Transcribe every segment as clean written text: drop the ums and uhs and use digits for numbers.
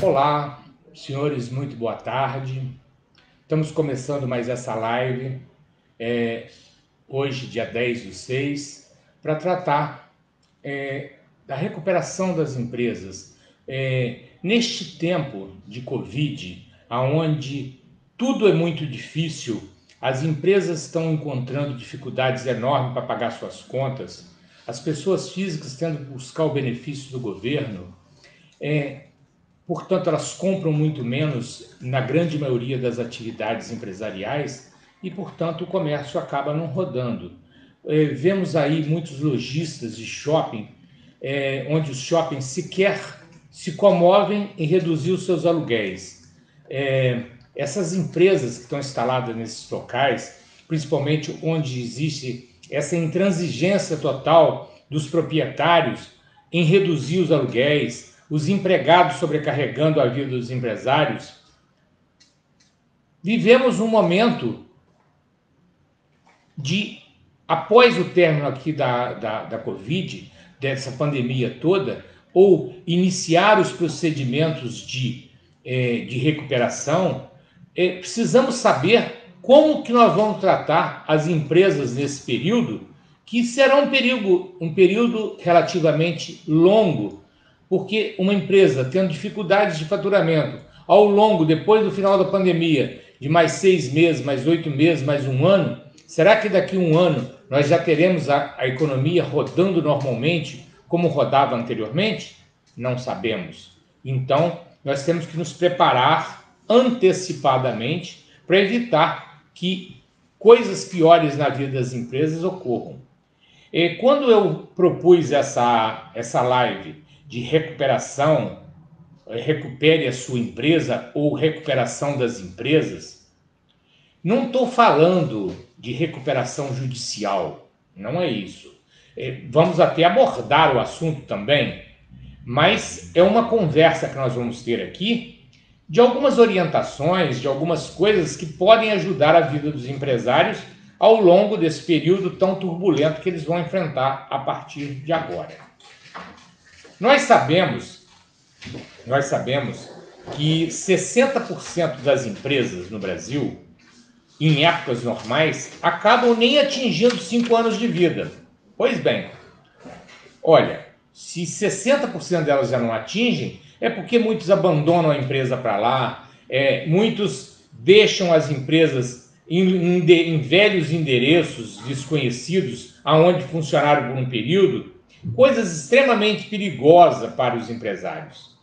Olá, senhores, muito boa tarde. Estamos começando mais essa live, hoje, dia 10/6, para tratar da recuperação das empresas. Neste tempo de Covid, onde tudo é muito difícil, as empresas estão encontrando dificuldades enormes para pagar suas contas, as pessoas físicas tendo que buscar o benefício do governo. Portanto, elas compram muito menos na grande maioria das atividades empresariais e, portanto, o comércio acaba não rodando. Vemos aí muitos lojistas de shopping, onde os shoppings sequer se comovem em reduzir os seus aluguéis. Essas empresas que estão instaladas nesses locais, principalmente onde existe essa intransigência total dos proprietários em reduzir os aluguéis, os empregados sobrecarregando a vida dos empresários. Vivemos um momento de, após o término aqui da Covid, dessa pandemia toda, ou iniciar os procedimentos de recuperação, precisamos saber como que nós vamos tratar as empresas nesse período, que será um período relativamente longo, porque uma empresa tendo dificuldades de faturamento ao longo, depois do final da pandemia, de mais 6 meses, mais 8 meses, mais um ano, será que daqui a um ano nós já teremos a economia rodando normalmente como rodava anteriormente? Não sabemos. Então, nós temos que nos preparar antecipadamente para evitar que coisas piores na vida das empresas ocorram. Quando eu propus essa live de recuperação, recupere a sua empresa ou recuperação das empresas, não estou falando de recuperação judicial, não é isso. Vamos até abordar o assunto também, mas é uma conversa que nós vamos ter aqui de algumas orientações, de algumas coisas que podem ajudar a vida dos empresários ao longo desse período tão turbulento que eles vão enfrentar a partir de agora. Nós sabemos que 60% das empresas no Brasil, em épocas normais, acabam nem atingindo 5 anos de vida. Pois bem, olha, se 60% delas já não atingem, é porque muitos abandonam a empresa para lá, muitos deixam as empresas em velhos endereços desconhecidos, aonde funcionaram por um período, coisas extremamente perigosas para os empresários.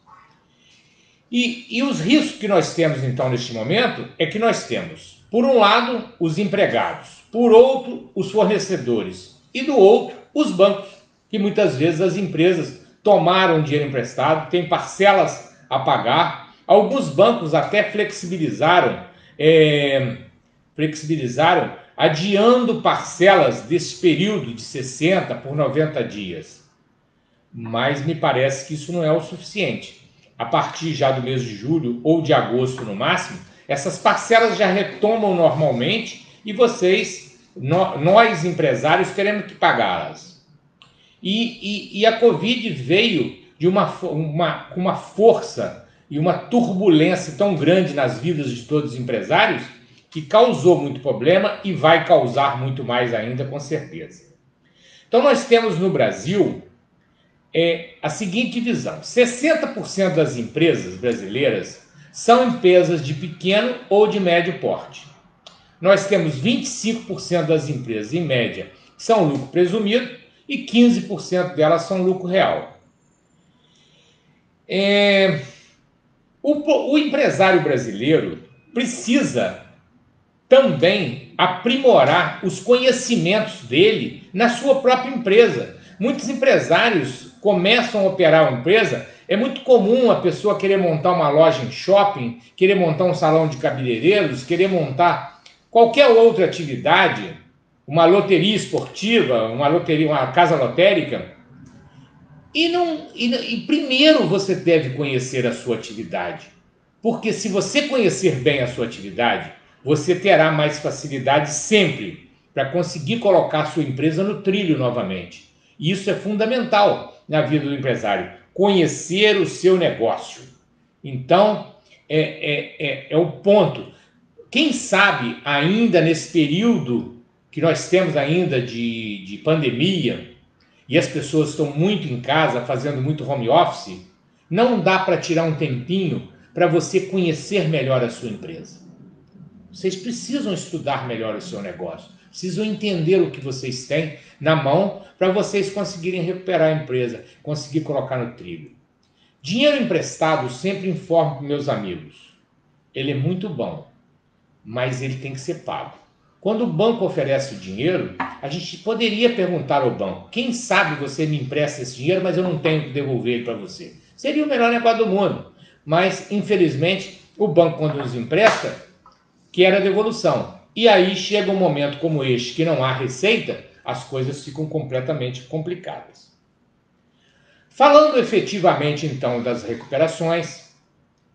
E os riscos que nós temos, então, neste momento, é que nós temos, por um lado, os empregados, por outro, os fornecedores, e do outro, os bancos, que muitas vezes as empresas tomaram dinheiro emprestado, têm parcelas a pagar. Alguns bancos até flexibilizaram, adiando parcelas desse período de 60 por 90 dias. Mas me parece que isso não é o suficiente. A partir já do mês de julho ou de agosto no máximo, essas parcelas já retomam normalmente e nós empresários, teremos que pagá-las. E a Covid veio de uma força e uma turbulência tão grande nas vidas de todos os empresários que causou muito problema e vai causar muito mais ainda, com certeza. Então, nós temos no Brasil a seguinte visão: 60% das empresas brasileiras são empresas de pequeno ou de médio porte. Nós temos 25% das empresas, em média, que são lucro presumido e 15% delas são lucro real. O empresário brasileiro precisa também aprimorar os conhecimentos dele na sua própria empresa. Muitos empresários começam a operar uma empresa. É muito comum a pessoa querer montar uma loja em shopping, querer montar um salão de cabeleireiros, querer montar qualquer outra atividade, uma loteria esportiva, uma casa lotérica. E primeiro você deve conhecer a sua atividade, porque se você conhecer bem a sua atividade, você terá mais facilidade sempre para conseguir colocar a sua empresa no trilho novamente. E isso é fundamental na vida do empresário, conhecer o seu negócio. Então, é o ponto. Quem sabe, ainda nesse período que nós temos ainda de pandemia, e as pessoas estão muito em casa, fazendo muito home office, não dá para tirar um tempinho para você conhecer melhor a sua empresa. Vocês precisam estudar melhor o seu negócio, precisam entender o que vocês têm na mão para vocês conseguirem recuperar a empresa, conseguir colocar no trilho. Dinheiro emprestado, sempre informo para meus amigos, ele é muito bom, mas ele tem que ser pago. Quando o banco oferece o dinheiro, a gente poderia perguntar ao banco: quem sabe você me empresta esse dinheiro, mas eu não tenho que devolver ele para você. Seria o melhor negócio do mundo. Mas, infelizmente, o banco, quando nos empresta, quer a devolução. E aí chega um momento como este, que não há receita, as coisas ficam completamente complicadas. Falando efetivamente, então, das recuperações,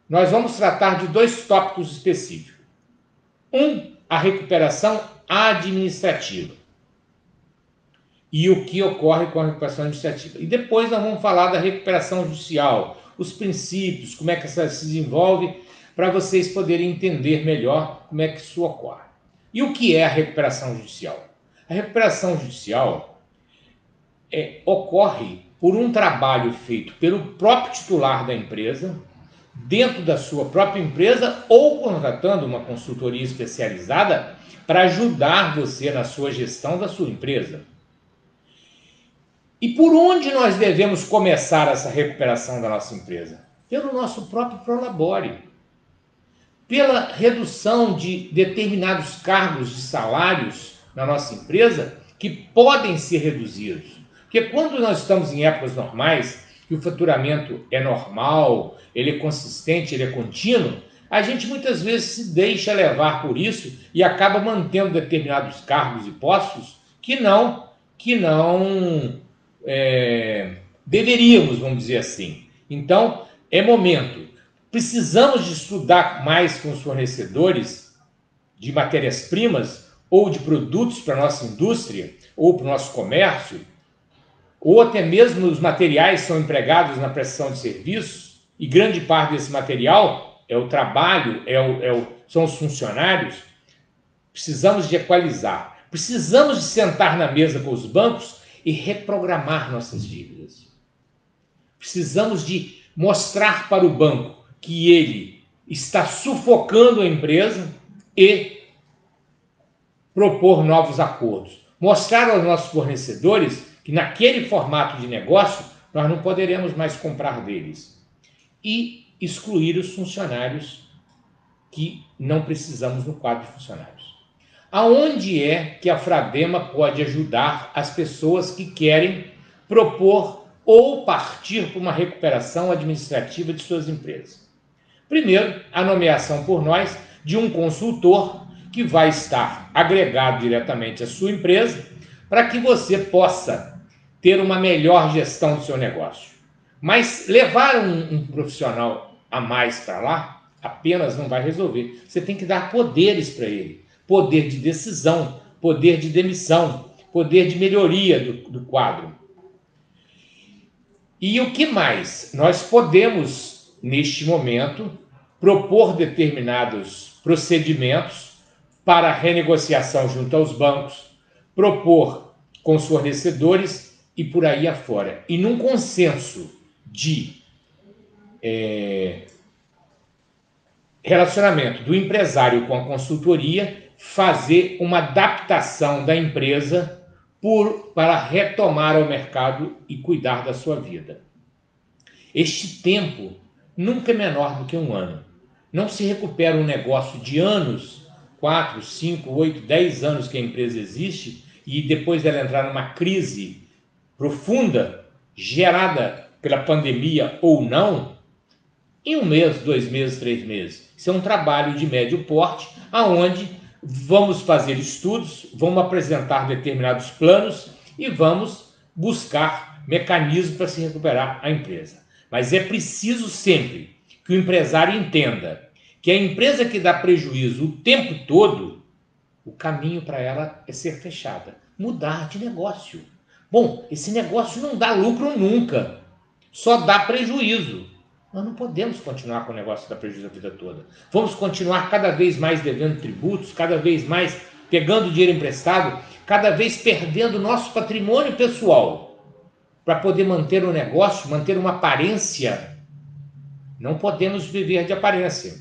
nós vamos tratar de dois tópicos específicos. A recuperação administrativa e o que ocorre com a recuperação administrativa. E depois nós vamos falar da recuperação judicial, os princípios, como é que essa se desenvolve, para vocês poderem entender melhor como é que isso ocorre. E o que é a recuperação judicial? A recuperação judicial ocorre por um trabalho feito pelo próprio titular da empresa, dentro da sua própria empresa, ou contratando uma consultoria especializada para ajudar você na sua gestão da sua empresa. E por onde nós devemos começar essa recuperação da nossa empresa? Pelo nosso próprio Prolabore, pela redução de determinados cargos de salários na nossa empresa que podem ser reduzidos. Porque quando nós estamos em épocas normais, que o faturamento é normal, ele é consistente, ele é contínuo, a gente muitas vezes se deixa levar por isso e acaba mantendo determinados cargos e postos que não deveríamos, vamos dizer assim. Então, é momento. Precisamos de estudar mais com os fornecedores de matérias-primas ou de produtos para a nossa indústria ou para o nosso comércio, ou até mesmo os materiais são empregados na prestação de serviços, e grande parte desse material é o trabalho, são os funcionários. Precisamos de equalizar, precisamos de sentar na mesa com os bancos e reprogramar nossas dívidas. Precisamos de mostrar para o banco que ele está sufocando a empresa e propor novos acordos. Mostrar aos nossos fornecedores que naquele formato de negócio nós não poderemos mais comprar deles. E excluir os funcionários que não precisamos no quadro de funcionários. Aonde é que a Fradema pode ajudar as pessoas que querem propor ou partir para uma recuperação administrativa de suas empresas? Primeiro, a nomeação por nós de um consultor que vai estar agregado diretamente à sua empresa para que você possa ter uma melhor gestão do seu negócio. Mas levar um profissional a mais para lá apenas não vai resolver. Você tem que dar poderes para ele. Poder de decisão, poder de demissão, poder de melhoria do quadro. E o que mais? Nós podemos, neste momento, propor determinados procedimentos para renegociação junto aos bancos, propor com os fornecedores e por aí afora. E num consenso de relacionamento do empresário com a consultoria, fazer uma adaptação da empresa para retomar o mercado e cuidar da sua vida. Este tempo nunca é menor do que um ano. Não se recupera um negócio de anos, 4, 5, 8, 10 anos que a empresa existe, e depois dela entrar numa crise profunda, gerada pela pandemia ou não, em 1 mês, 2 meses, 3 meses. Isso é um trabalho de médio porte, aonde vamos fazer estudos, vamos apresentar determinados planos e vamos buscar mecanismos para se recuperar a empresa. Mas é preciso sempre que o empresário entenda que a empresa que dá prejuízo o tempo todo, o caminho para ela é ser fechada, mudar de negócio. Bom, esse negócio não dá lucro nunca, só dá prejuízo. Nós não podemos continuar com o negócio da prejuízo a vida toda. Vamos continuar cada vez mais devendo tributos, cada vez mais pegando dinheiro emprestado, cada vez perdendo nosso patrimônio pessoal para poder manter o negócio, manter uma aparência. Não podemos viver de aparência.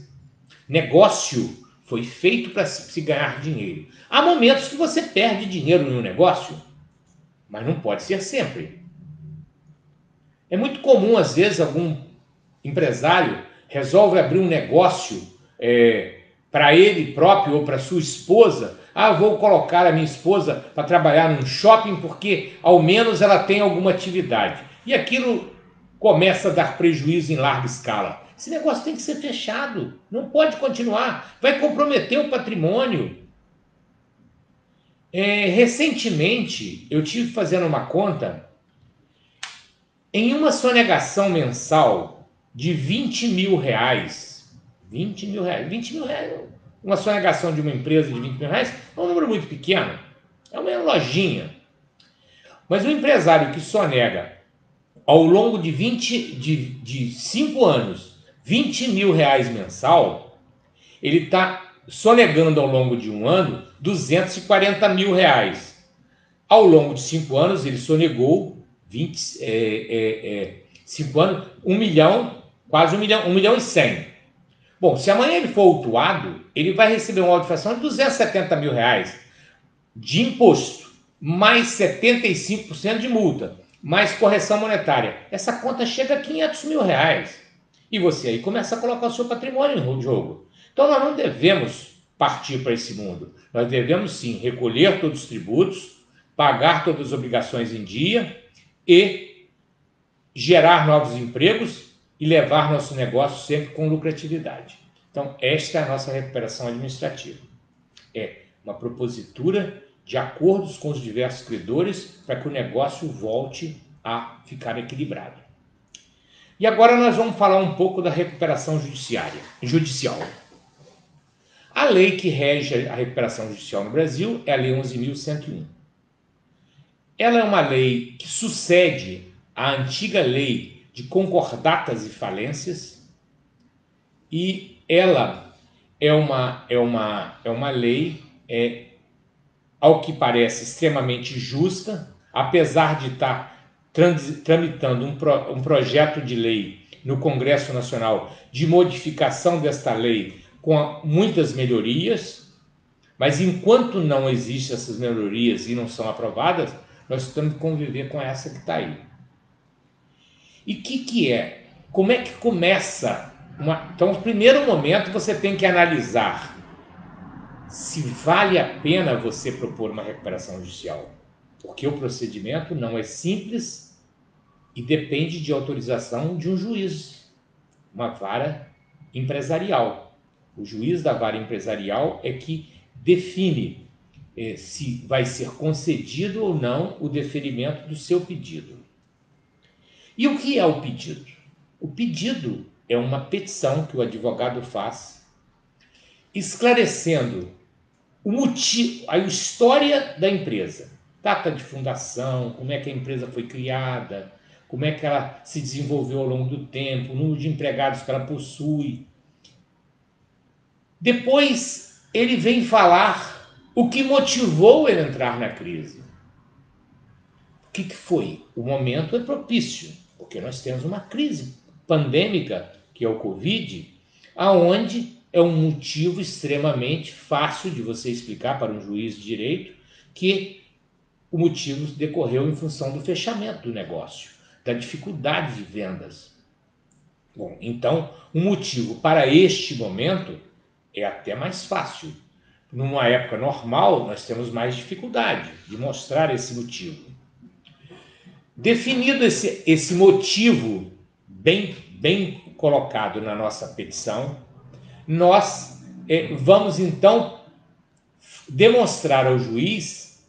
Negócio foi feito para se ganhar dinheiro. Há momentos que você perde dinheiro em um negócio, mas não pode ser sempre. É muito comum, às vezes, algum empresário resolve abrir um negócio para ele próprio ou para sua esposa. Ah, vou colocar a minha esposa para trabalhar num shopping porque ao menos ela tem alguma atividade. E aquilo começa a dar prejuízo em larga escala. Esse negócio tem que ser fechado, não pode continuar, vai comprometer o patrimônio. Recentemente, eu tive fazendo uma conta, em uma sonegação mensal de 20 mil reais, 20 mil reais, uma sonegação de uma empresa de 20 mil reais é um número muito pequeno, é uma lojinha. Mas o empresário que sonega ao longo de 5 anos, 20 mil reais mensal, ele está sonegando ao longo de um ano 240 mil reais. Ao longo de 5 anos, ele sonegou 5 anos, 1 milhão, quase 1 milhão e 100. Bom, se amanhã ele for autuado, ele vai receber uma autuação de 270 mil reais de imposto, mais 75% de multa, mais correção monetária. Essa conta chega a 500 mil reais. E você aí começa a colocar o seu patrimônio no jogo. Então nós não devemos partir para esse mundo. Nós devemos sim recolher todos os tributos, pagar todas as obrigações em dia e gerar novos empregos e levar nosso negócio sempre com lucratividade. Então esta é a nossa recuperação administrativa. É uma propositura de acordos com os diversos credores para que o negócio volte a ficar equilibrado. E agora nós vamos falar um pouco da recuperação judicial. A lei que rege a recuperação judicial no Brasil é a Lei 11.101. Ela é uma lei que sucede à antiga lei de concordatas e falências e ela é uma lei, ao que parece, extremamente justa, apesar de estar tramitando um projeto de lei no Congresso Nacional de modificação desta lei com muitas melhorias, mas enquanto não existem essas melhorias e não são aprovadas, nós temos que conviver com essa que está aí. E o que é? Como é que começa? Então, no primeiro momento, você tem que analisar se vale a pena você propor uma recuperação judicial, porque o procedimento não é simples e depende de autorização de um juiz, uma vara empresarial. O juiz da vara empresarial é que define se vai ser concedido ou não o deferimento do seu pedido. E o que é o pedido? O pedido é uma petição que o advogado faz, esclarecendo o motivo, a história da empresa, data de fundação, como é que a empresa foi criada, como é que ela se desenvolveu ao longo do tempo, o número de empregados que ela possui. Depois ele vem falar o que motivou ele a entrar na crise. O que foi? O momento é propício, porque nós temos uma crise pandêmica, que é o Covid, aonde é um motivo extremamente fácil de você explicar para um juiz de direito que o motivo decorreu em função do fechamento do negócio, da dificuldade de vendas. Bom, então, o motivo para este momento é até mais fácil. Numa época normal, nós temos mais dificuldade de mostrar esse motivo. Definido esse motivo bem colocado na nossa petição, nós vamos então demonstrar ao juiz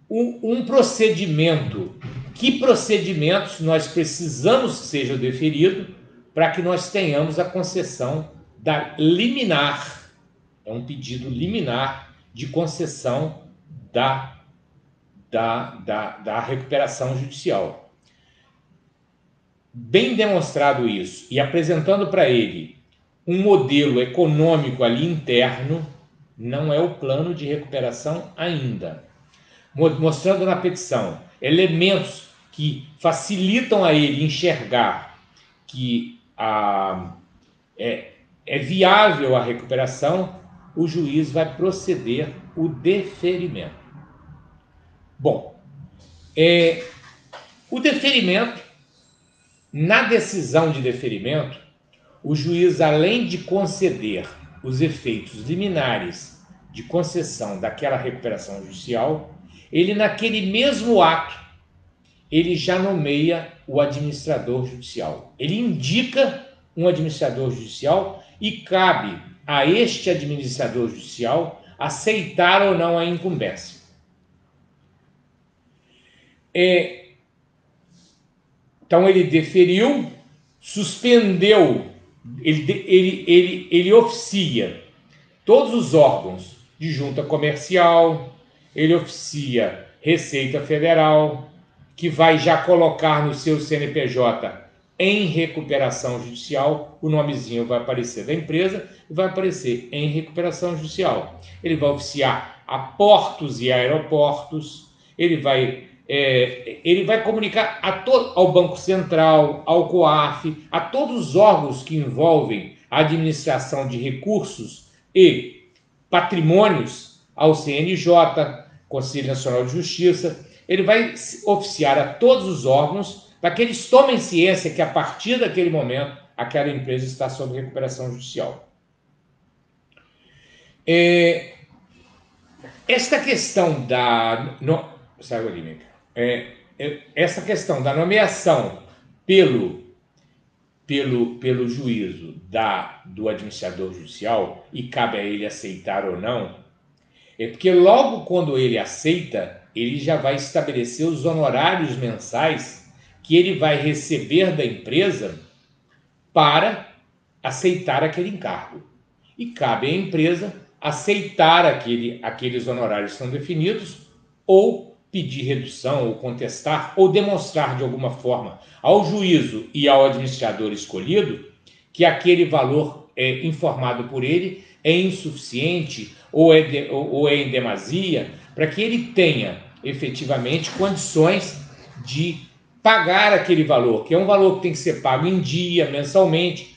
um procedimento. Que procedimentos nós precisamos que seja deferido para que nós tenhamos a concessão da liminar. É um pedido liminar de concessão da recuperação judicial. bem demonstrado isso e apresentando para ele um modelo econômico ali interno, não é o plano de recuperação ainda. Mostrando na petição elementos que facilitam a ele enxergar que é viável a recuperação, o juiz vai proceder o deferimento. Bom, o deferimento, na decisão de deferimento, o juiz, além de conceder os efeitos liminares de concessão daquela recuperação judicial, ele, naquele mesmo ato, ele já nomeia o administrador judicial. Ele indica um administrador judicial e cabe a este administrador judicial aceitar ou não a incumbência. Então ele deferiu, suspendeu, ele oficia todos os órgãos de junta comercial, ele oficia Receita Federal, que vai já colocar no seu CNPJ em recuperação judicial, o nomezinho vai aparecer da empresa e vai aparecer em recuperação judicial. Ele vai oficiar a portos e aeroportos, ele vai comunicar ao Banco Central, ao COAF, a todos os órgãos que envolvem a administração de recursos e patrimônios, ao CNJ, Conselho Nacional de Justiça. Ele vai oficiar a todos os órgãos para que eles tomem ciência que, a partir daquele momento, aquela empresa está sob recuperação judicial. Esta questão essa questão da nomeação pelo juízo do administrador judicial, e cabe a ele aceitar ou não, é porque logo quando ele aceita, ele já vai estabelecer os honorários mensais que ele vai receber da empresa para aceitar aquele encargo. E cabe à empresa aceitar aqueles honorários que são definidos, ou pedir redução, ou contestar, ou demonstrar de alguma forma ao juízo e ao administrador escolhido que aquele valor informado por ele é insuficiente ou é em demasia, para que ele tenha efetivamente condições de pagar aquele valor, que é um valor que tem que ser pago em dia, mensalmente.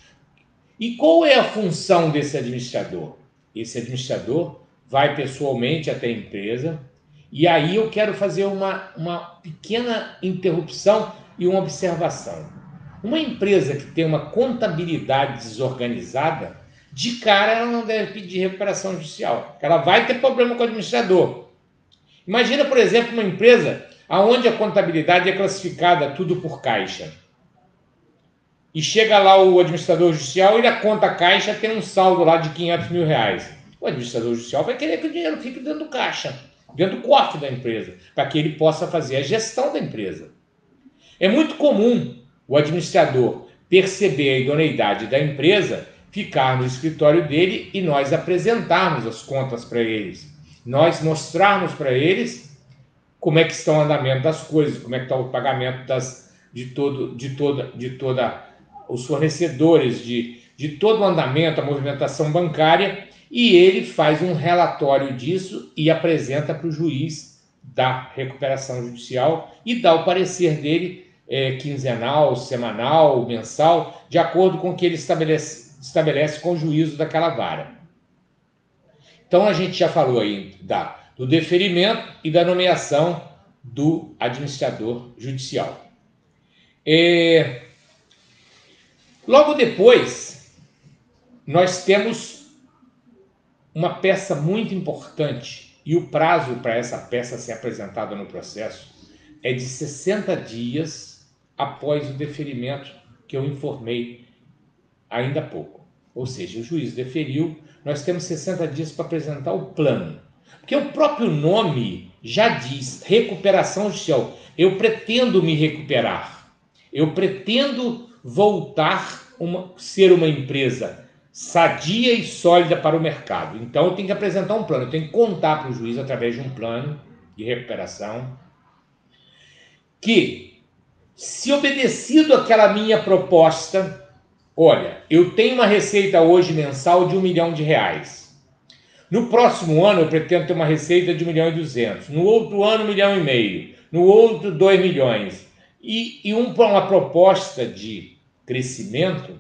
E qual é a função desse administrador? Esse administrador vai pessoalmente até a empresa, e aí eu quero fazer uma pequena interrupção e uma observação. Uma empresa que tem uma contabilidade desorganizada, de cara ela não deve pedir recuperação judicial, porque ela vai ter problema com o administrador. Imagina, por exemplo, uma empresa onde a contabilidade é classificada tudo por caixa. E chega lá o administrador judicial e a conta caixa tem um saldo lá de 500 mil reais. O administrador judicial vai querer que o dinheiro fique dentro do caixa, dentro do cofre da empresa, para que ele possa fazer a gestão da empresa. É muito comum o administrador perceber a idoneidade da empresa, ficar no escritório dele e nós apresentarmos as contas para eles. Nós mostrarmos para eles como é que está o andamento das coisas, como é que está o pagamento de toda os fornecedores, de todo o andamento, a movimentação bancária, e ele faz um relatório disso e apresenta para o juiz da recuperação judicial e dá o parecer dele quinzenal, semanal, mensal, de acordo com o que ele estabelece com o juízo daquela vara. Então a gente já falou aí do deferimento e da nomeação do administrador judicial. Logo depois, nós temos uma peça muito importante, e o prazo para essa peça ser apresentada no processo é de 60 dias após o deferimento que eu informei ainda há pouco. Ou seja, o juiz deferiu, nós temos 60 dias para apresentar o plano. Porque o próprio nome já diz recuperação judicial. Eu pretendo me recuperar. Eu pretendo voltar ser uma empresa sadia e sólida para o mercado. Então eu tenho que apresentar um plano. Eu tenho que contar para o juiz através de um plano de recuperação que se obedecido aquela minha proposta, olha, eu tenho uma receita hoje mensal de R$ 1.000.000. No próximo ano eu pretendo ter uma receita de 1.200.000. No outro ano, 1,5 milhão. No outro, 2 milhões. E uma proposta de crescimento,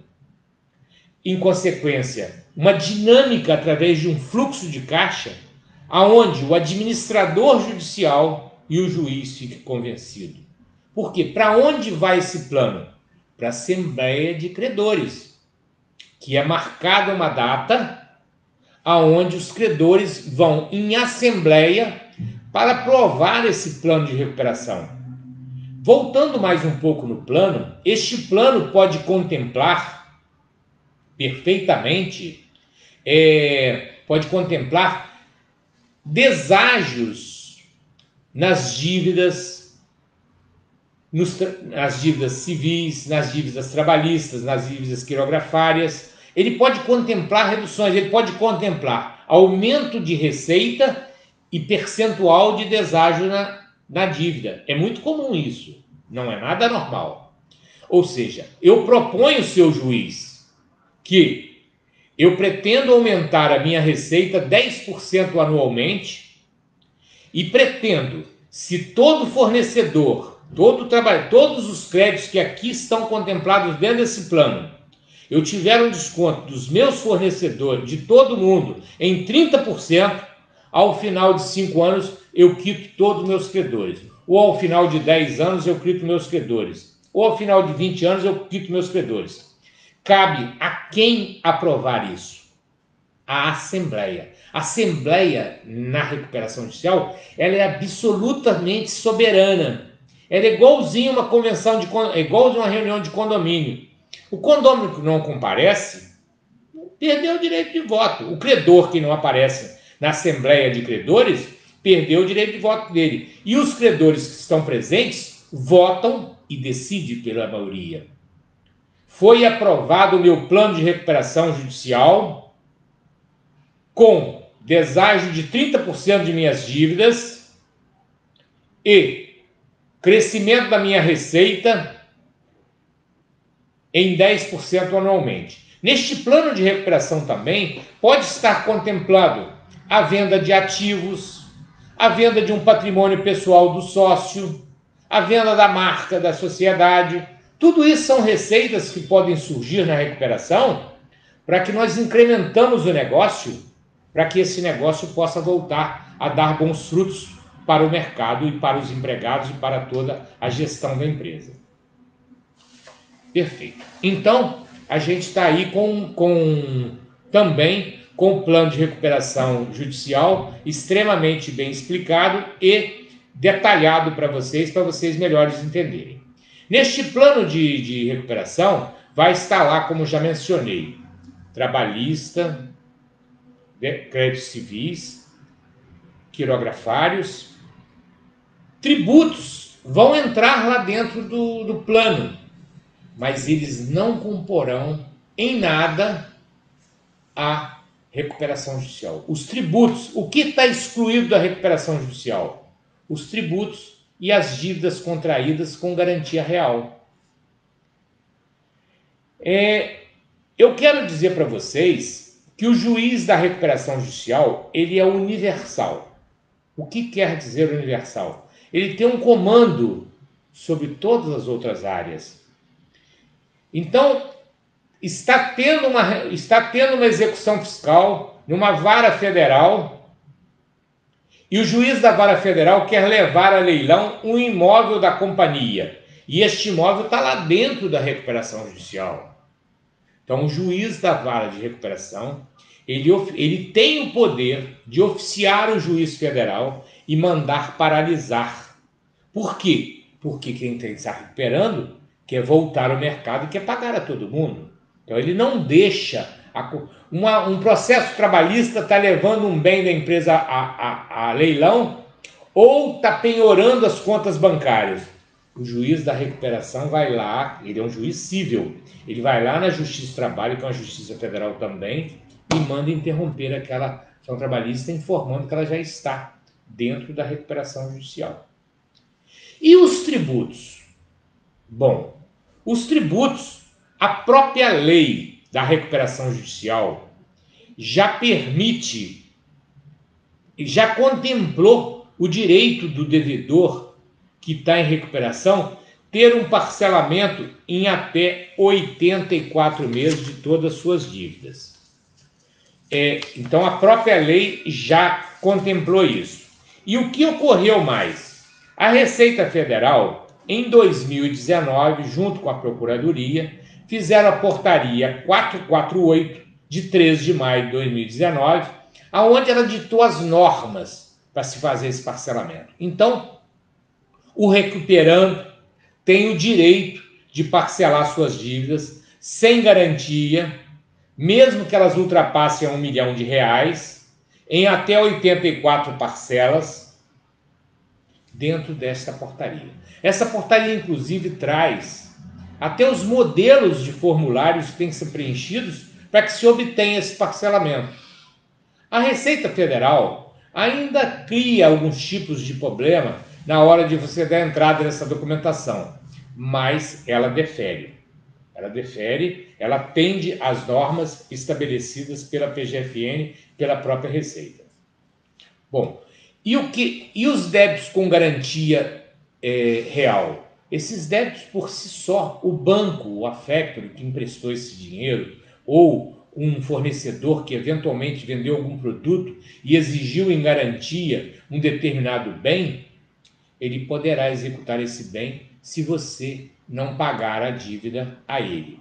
em consequência, uma dinâmica através de um fluxo de caixa, aonde o administrador judicial e o juiz fiquem convencidos. Por quê? Para onde vai esse plano? Para a Assembleia de Credores, que é marcada uma data aonde os credores vão em assembleia para aprovar esse plano de recuperação. Voltando mais um pouco no plano, este plano pode contemplar perfeitamente, pode contemplar deságios nas dívidas, nas dívidas civis, nas dívidas trabalhistas, nas dívidas quirografárias. Ele pode contemplar reduções, ele pode contemplar aumento de receita e percentual de deságio na dívida. É muito comum isso, não é nada normal. Ou seja, eu proponho, seu juiz, que eu pretendo aumentar a minha receita 10% anualmente e pretendo, se todo fornecedor, todo trabalho, todos os créditos que aqui estão contemplados dentro desse plano, eu tiver um desconto dos meus fornecedores, de todo mundo, em 30%, ao final de 5 anos eu quito todos os meus credores. Ou ao final de 10 anos eu quito meus credores. Ou ao final de 20 anos eu quito meus credores. Cabe a quem aprovar isso? A Assembleia. A Assembleia, na recuperação judicial, ela é absolutamente soberana. Ela é igualzinho uma convenção igualzinho uma reunião de condomínio. O condomínio que não comparece perdeu o direito de voto. O credor que não aparece na Assembleia de Credores perdeu o direito de voto dele. E os credores que estão presentes votam e decidem pela maioria. Foi aprovado o meu plano de recuperação judicial com deságio de 30% de minhas dívidas e crescimento da minha receita em 10% anualmente. Neste plano de recuperação também pode estar contemplado a venda de ativos, a venda de um patrimônio pessoal do sócio, a venda da marca da sociedade. Tudo isso são receitas que podem surgir na recuperação para que nós incrementamos o negócio, para que esse negócio possa voltar a dar bons frutos para o mercado e para os empregados e para toda a gestão da empresa. Perfeito. Então, a gente está aí também com o plano de recuperação judicial extremamente bem explicado e detalhado para vocês melhores entenderem. Neste plano de recuperação, vai estar lá, como já mencionei, trabalhista, créditos civis, quirografários, tributos vão entrar lá dentro do plano, mas eles não comporão em nada a recuperação judicial. Os tributos, o que está excluído da recuperação judicial? Os tributos e as dívidas contraídas com garantia real. Eu quero dizer para vocês que o juiz da recuperação judicial, ele é universal. O que quer dizer universal? Ele tem um comando sobre todas as outras áreas. Então, está tendo uma execução fiscal numa vara federal e o juiz da vara federal quer levar a leilão um imóvel da companhia. E este imóvel está lá dentro da recuperação judicial. Então, o juiz da vara de recuperação, ele tem o poder de oficiar o juiz federal e mandar paralisar. Por quê? Porque quem está recuperando quer voltar ao mercado e quer pagar a todo mundo. Então, ele não deixa... um processo trabalhista está levando um bem da empresa a leilão ou está penhorando as contas bancárias. O juiz da recuperação vai lá, ele é um juiz civil, ele vai lá na Justiça do Trabalho, que é uma justiça federal também, e manda interromper aquela ação trabalhista, informando que ela já está dentro da recuperação judicial. E os tributos? Bom, os tributos, a própria lei da recuperação judicial já permite, já contemplou o direito do devedor que está em recuperação ter um parcelamento em até 84 meses de todas as suas dívidas. Então, a própria lei já contemplou isso. E o que ocorreu mais? A Receita Federal, em 2019, junto com a Procuradoria, fizeram a portaria 448, de 13 de maio de 2019, aonde ela ditou as normas para se fazer esse parcelamento. Então, o recuperando tem o direito de parcelar suas dívidas sem garantia, mesmo que elas ultrapassem R$1 milhão, em até 84 parcelas, dentro desta portaria. Essa portaria, inclusive, traz até os modelos de formulários que têm que ser preenchidos para que se obtenha esse parcelamento. A Receita Federal ainda cria alguns tipos de problema na hora de você dar entrada nessa documentação, mas ela defere. Ela atende às normas estabelecidas pela PGFN, pela própria Receita. Bom, e os débitos com garantia real? Esses débitos por si só, o banco, o factory que emprestou esse dinheiro, ou um fornecedor que eventualmente vendeu algum produto e exigiu em garantia um determinado bem, ele poderá executar esse bem se você não pagar a dívida a ele.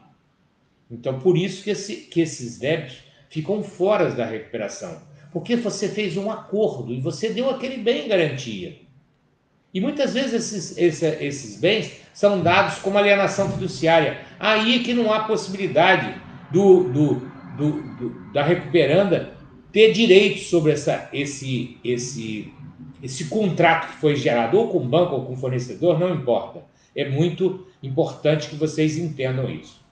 Então, por isso que esses débitos ficam fora da recuperação, porque você fez um acordo e você deu aquele bem em garantia. E muitas vezes esses bens são dados como alienação fiduciária. Aí que não há possibilidade da recuperanda ter direito sobre esse contrato que foi gerado, ou com o banco ou com o fornecedor, não importa. É muito importante que vocês entendam isso.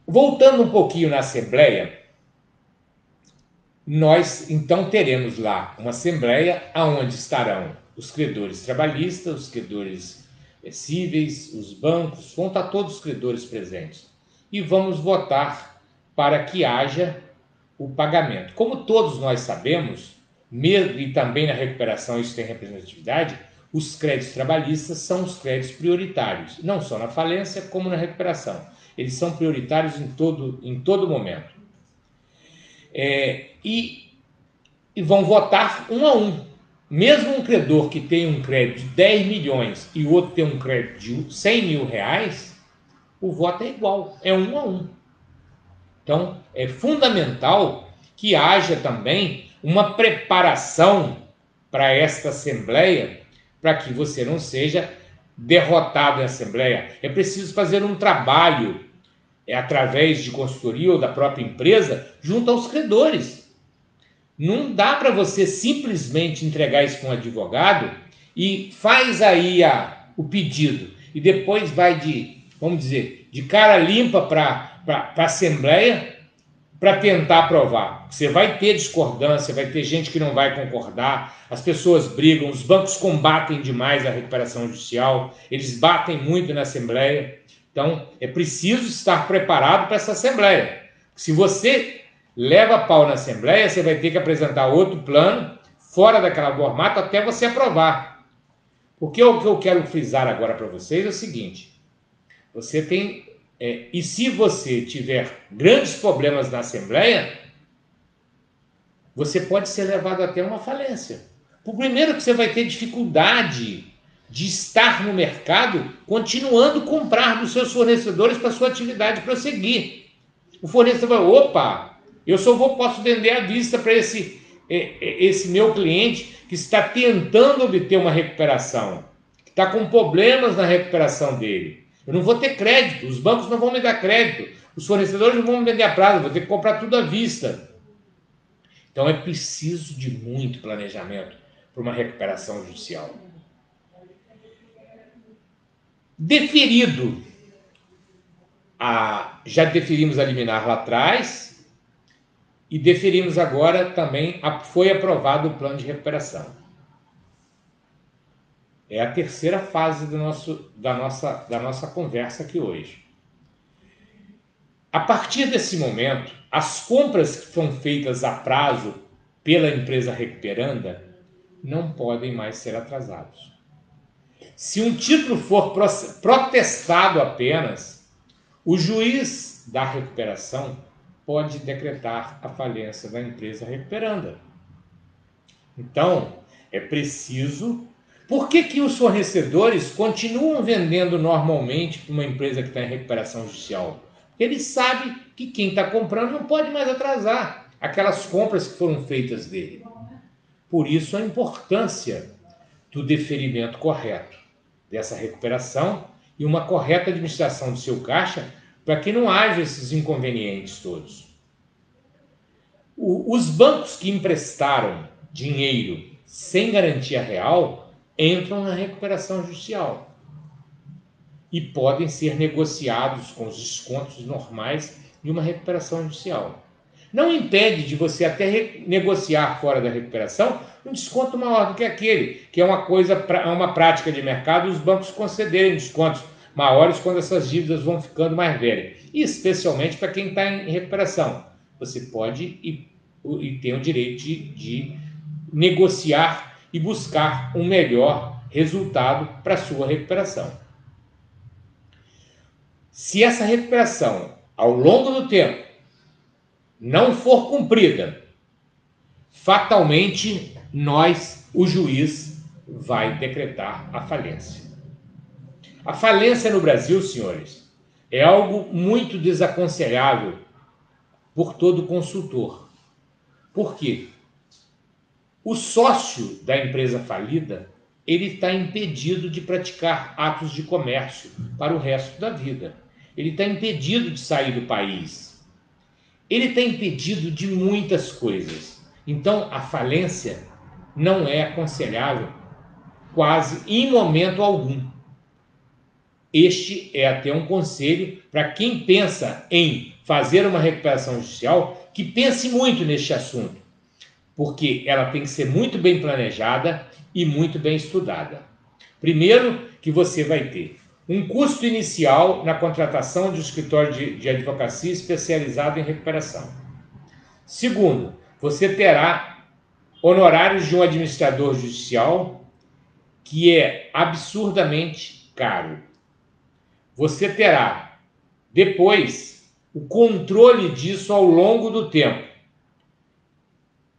Voltando um pouquinho na Assembleia, nós então teremos lá uma Assembleia onde estarão os credores trabalhistas, os credores cíveis, os bancos, vão estar todos os credores presentes. E vamos votar para que haja o pagamento. Como todos nós sabemos, e também na recuperação isso tem representatividade, os créditos trabalhistas são os créditos prioritários, não só na falência como na recuperação. Eles são prioritários em todo momento. E vão votar um a um. Mesmo um credor que tem um crédito de 10 milhões e o outro tem um crédito de 100 mil reais, o voto é igual, é um a um. Então, é fundamental que haja também uma preparação para esta Assembleia, para que você não seja derrotado em Assembleia. É preciso fazer um trabalho, através de consultoria ou da própria empresa, junto aos credores. Não dá para você simplesmente entregar isso para um advogado e faz aí o pedido e depois vai de cara limpa para a Assembleia para tentar aprovar. Você vai ter discordância, vai ter gente que não vai concordar, as pessoas brigam, os bancos combatem demais a recuperação judicial, eles batem muito na Assembleia. Então, é preciso estar preparado para essa Assembleia. Se você leva pau na Assembleia, você vai ter que apresentar outro plano, fora daquela formato, até você aprovar. Porque o que eu quero frisar agora para vocês é o seguinte, você tem... e se você tiver grandes problemas na Assembleia, você pode ser levado até uma falência. Primeiro que você vai ter dificuldade de estar no mercado, continuando a comprar dos seus fornecedores para a sua atividade prosseguir. O fornecedor vai, opa, eu só posso vender à vista para esse meu cliente que está tentando obter uma recuperação, que está com problemas na recuperação dele. Eu não vou ter crédito, os bancos não vão me dar crédito, os fornecedores não vão me vender a prazo, vou ter que comprar tudo à vista. Então é preciso de muito planejamento para uma recuperação judicial. Deferido, já deferimos a liminar lá atrás e deferimos agora também, foi aprovado o plano de recuperação. É a terceira fase da nossa conversa aqui hoje. A partir desse momento, as compras que foram feitas a prazo pela empresa recuperanda não podem mais ser atrasados. Se um título for protestado apenas, o juiz da recuperação pode decretar a falência da empresa recuperanda. Então, é preciso... Por que os fornecedores continuam vendendo normalmente para uma empresa que está em recuperação judicial? Porque eles sabem que quem está comprando não pode mais atrasar aquelas compras que foram feitas dele. Por isso a importância do deferimento correto dessa recuperação e uma correta administração do seu caixa para que não haja esses inconvenientes todos. Os bancos que emprestaram dinheiro sem garantia real entram na recuperação judicial e podem ser negociados com os descontos normais de uma recuperação judicial. Não impede de você até negociar fora da recuperação um desconto maior do que aquele, que é uma prática de mercado, os bancos concederem descontos maiores quando essas dívidas vão ficando mais velhas, e especialmente para quem está em recuperação. Você pode e tem o direito de negociar e buscar um melhor resultado para a sua recuperação. Se essa recuperação, ao longo do tempo, não for cumprida, fatalmente o juiz vai decretar a falência. A falência no Brasil, senhores, é algo muito desaconselhável por todo consultor. Por quê? O sócio da empresa falida, ele está impedido de praticar atos de comércio para o resto da vida. Ele está impedido de sair do país. Ele está impedido de muitas coisas. Então, a falência não é aconselhável quase em momento algum. Este é até um conselho para quem pensa em fazer uma recuperação judicial, que pense muito neste assunto, porque ela tem que ser muito bem planejada e muito bem estudada. Primeiro, que você vai ter um custo inicial na contratação de um escritório de advocacia especializado em recuperação. Segundo, você terá honorários de um administrador judicial, que é absurdamente caro. Você terá, depois, o controle disso ao longo do tempo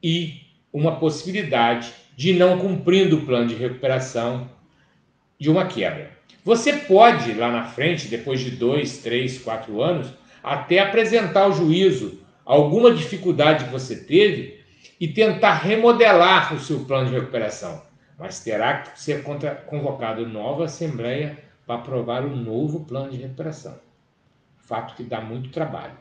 e uma possibilidade de, não cumprindo o plano de recuperação, de uma quebra. Você pode, lá na frente, depois de 2, 3, 4 anos, até apresentar ao juízo alguma dificuldade que você teve e tentar remodelar o seu plano de recuperação. Mas terá que ser convocado nova assembleia para aprovar um novo plano de recuperação. Fato que dá muito trabalho.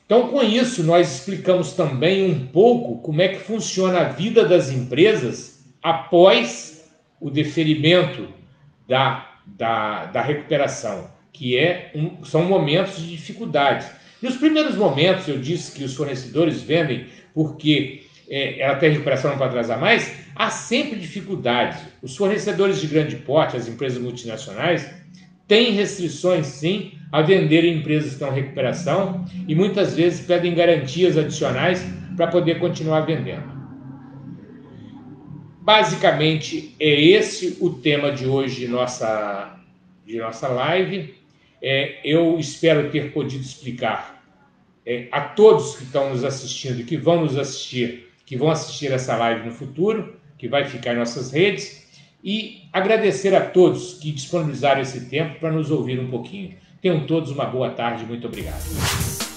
Então, com isso, nós explicamos também um pouco como é que funciona a vida das empresas após o deferimento da recuperação, que são momentos de dificuldade. Nos primeiros momentos, eu disse que os fornecedores vendem porque ela tem recuperação, não pode atrasar mais. Há sempre dificuldades. Os fornecedores de grande porte, as empresas multinacionais, têm restrições, sim, a vender em empresas que estão em recuperação e muitas vezes pedem garantias adicionais para poder continuar vendendo. Basicamente, é esse o tema de hoje de nossa live. Eu espero ter podido explicar a todos que estão nos assistindo, que vão assistir essa live no futuro, que vai ficar em nossas redes, e agradecer a todos que disponibilizaram esse tempo para nos ouvir um pouquinho. Tenham todos uma boa tarde, muito obrigado.